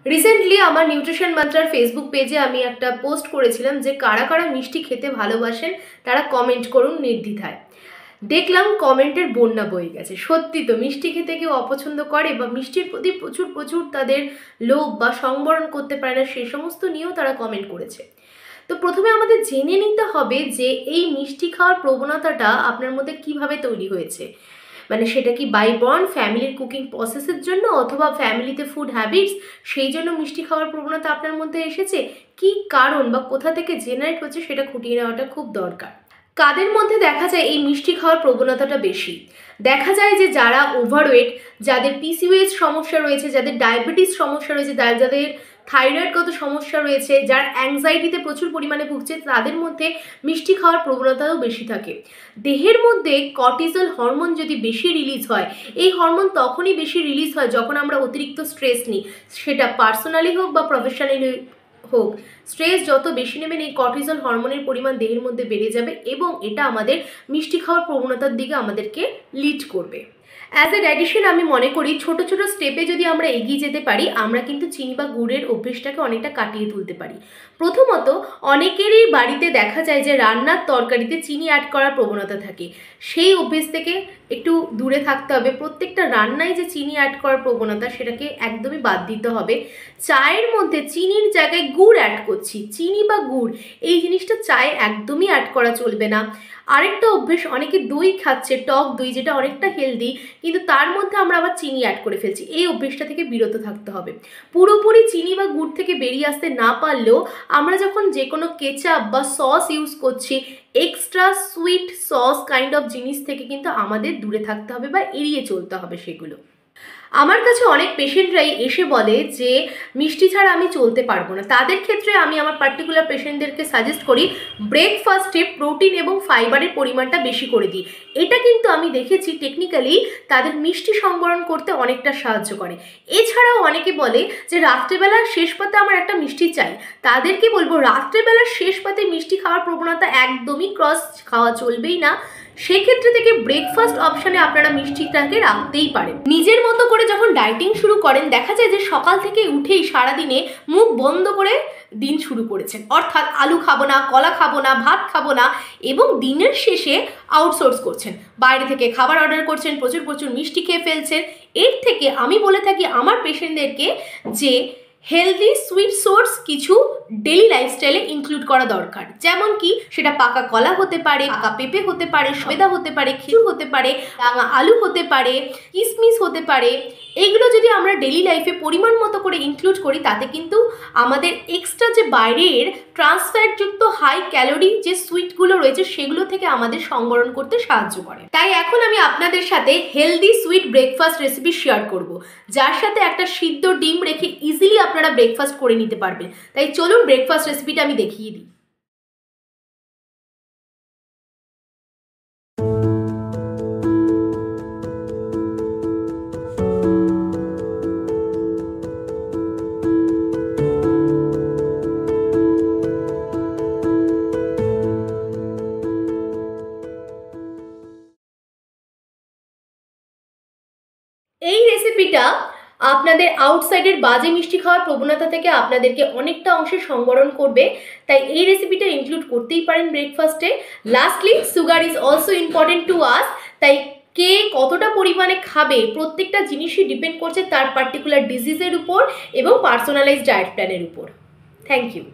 Recently আমার nutrition মাত্রার Facebook পেজে আমি একটা পোস্ট করেছিলাম যে কারা কারা মিষ্টি খেতে ভালোবাসেন তারা কমেন্ট করুন নির্দ্বিধায়। দেখলাম কমেন্টের বন্যা বয়ে গেছে। সত্যি তো, মিষ্টি খেতে কেউ অপছন্দ করে বা মিষ্টির প্রতি প্রচুর প্রচুর তাদের লোভ বা সংবরণ করতে পারে না, সেই সমস্ত নিয়েও তারা কমেন্ট করেছে। তো প্রথমে আমাদের জেনে নিতে হবে যে এই মিষ্টি খাওয়ার প্রবণতাটা আপনার মধ্যে কিভাবে তৈরি হয়েছে। মানে সেটা কি বাই বর্ন, ফ্যামিলির কুকিং প্রসেসের জন্য, অথবা ফ্যামিলিতে ফুড হ্যাবিটস সেই জন্য মিষ্টি খাওয়ার প্রবণতা আপনার মধ্যে এসেছে, কি কারণ বা কোথা থেকে জেনারেট হচ্ছে সেটা খুঁটিয়ে নেওয়াটা খুব দরকার। কাদের মধ্যে দেখা যায় এই মিষ্টি খাওয়ার প্রবণতাটা বেশি? দেখা যায় যে যারা ওভারওয়েট, যাদের পিসিওএস সমস্যা রয়েছে, যাদের ডায়াবেটিস সমস্যা রয়েছে, যাদের থাইরয়েডগত সমস্যা রয়েছে, যার অ্যাংজাইটিতে প্রচুর পরিমাণে ভুগছে, তাদের মধ্যে মিষ্টি খাওয়ার প্রবণতাও বেশি থাকে। দেহের মধ্যে কর্টিসল হরমোন যদি বেশি রিলিজ হয়, এই হরমোন তখনই বেশি রিলিজ হয় যখন আমরা অতিরিক্ত স্ট্রেস নিই, সেটা পার্সোনালি হোক বা প্রফেশনালি হোক। স্ট্রেস যত বেশি নেবেন এই কর্টিসল হরমোনের পরিমাণ দেহের মধ্যে বেড়ে যাবে এবং এটা আমাদের মিষ্টি খাওয়ার প্রবণতার দিকে আমাদেরকে লিড করবে। অ্যাজ এ ডায়েটিশিয়ান আমি মনে করি ছোট ছোট স্টেপে যদি আমরা এগিয়ে যেতে পারি, আমরা কিন্তু চিনি বা গুড়ের অভ্যেসটাকে অনেকটা কাটিয়ে তুলতে পারি। প্রথমত, অনেকেরই বাড়িতে দেখা যায় যে রান্নার তরকারিতে চিনি অ্যাড করার প্রবণতা থাকে। সেই অভ্যেস থেকে একটু দূরে থাকতে হবে। প্রত্যেকটা রান্নায় যে চিনি অ্যাড করার প্রবণতা, সেটাকে একদমই বাদ দিতে হবে। চায়ের মধ্যে চিনির জায়গায় গুড় অ্যাড করছি, চিনি বা গুড় এই জিনিসটা চায়ে একদমই অ্যাড করা চলবে না। আরেকটা অভ্যেস, অনেকে দই খাচ্ছে, টক দই, যেটা অনেকটা হেলদি, কিন্তু তার মধ্যে আমরা আবার চিনি অ্যাড করে ফেলছি। এই অভ্যেসটা থেকে বিরত থাকতে হবে। পুরোপুরি চিনি বা গুড় থেকে বেরিয়ে আসতে না পারলেও আমরা যখন যে কোনো কেচাপ বা সস ইউজ করছি, extra sweet sauce kind of জিনিস থেকে কিন্তু আমাদের দূরে থাকতে হবে বা এড়িয়ে চলতে হবে সেগুলো। আমার কাছে অনেক পেশেন্টরাই এসে বলে যে মিষ্টি ছাড়া আমি চলতে পারবো না। তাদের ক্ষেত্রে আমি আমার পার্টিকুলার পেশেন্টদেরকে সাজেস্ট করি ব্রেকফাস্টে প্রোটিন এবং ফাইবারের পরিমাণটা বেশি করে দিই। এটা কিন্তু আমি দেখেছি টেকনিক্যালি তাদের মিষ্টি সংবরণ করতে অনেকটা সাহায্য করে। এছাড়াও অনেকে বলে যে রাত্রেবেলার শেষ পাতে আমার একটা মিষ্টি চাই। তাদেরকে বলবো রাত্রেবেলার শেষ পাতে মিষ্টি খাওয়ার প্রবণতা একদমই ক্রস খাওয়া চলবেই না। সেক্ষেত্রে থেকে ব্রেকফাস্ট অপশানে আপনারা মিষ্টিটাকে রাখতেই পারেন। নিজের মতো করে যখন ডায়েটিং শুরু করেন, দেখা যায় যে সকাল থেকে উঠেই সারাদিনে মুখ বন্ধ করে দিন শুরু করেছেন, অর্থাৎ আলু খাবো না, কলা খাবো না, ভাত খাবো না, এবং দিনের শেষে আউটসোর্স করছেন, বাইরে থেকে খাবার অর্ডার করছেন, প্রচুর প্রচুর মিষ্টি খেয়ে ফেলছেন। এর থেকে আমি বলে থাকি আমার পেশেন্টদেরকে যে হেলদি সুইট সোর্স কিছু ডেলি লাইফস্টাইলে ইনক্লুড করা দরকার। যেমন কি সেটা পাকা কলা হতে পারে, পাকা পেঁপে হতে পারে, সবেদা হতে পারে, খেজুর হতে পারে, রাঙা আলু হতে পারে, কিশমিশ হতে পারে। এইগুলো যদি আমরা ডেলি লাইফে পরিমাণ মতো করে ইনক্লুড করি, তাতে কিন্তু আমাদের এক্সট্রা যে বাইরের ট্রান্সফ্যাটযুক্ত হাই ক্যালোরি যে সুইটগুলো রয়েছে সেগুলো থেকে আমাদের সংবরণ করতে সাহায্য করে। তাই এখন আমি আপনাদের সাথে healthy sweet breakfast recipe share করব, যার সাথে একটা সিদ্ধ ডিম রেখে ইজিলি আপনারা ব্রেকফাস্ট করে নিতে পারবেন। তাই চলুন ব্রেকফাস্ট রেসিপিটা আমি দেখিয়ে দিই। এই রেসিপিটা আপনাদের আউটসাইডের বাজে মিষ্টি খাওয়ার প্রবণতা থেকে আপনাদেরকে অনেকটা অংশে সংবরণ করবে। তাই এই রেসিপিটা ইনক্লুড করতেই পারেন ব্রেকফাস্টে। Lastly, sugar is also important to us. তাই কে কতটা পরিমাণে খাবে প্রত্যেকটা জিনিসই ডিপেন্ড করছে তার পার্টিকুলার ডিজিজের উপর এবং পার্সোনালাইজড ডায়েট প্ল্যানের উপর। Thank you.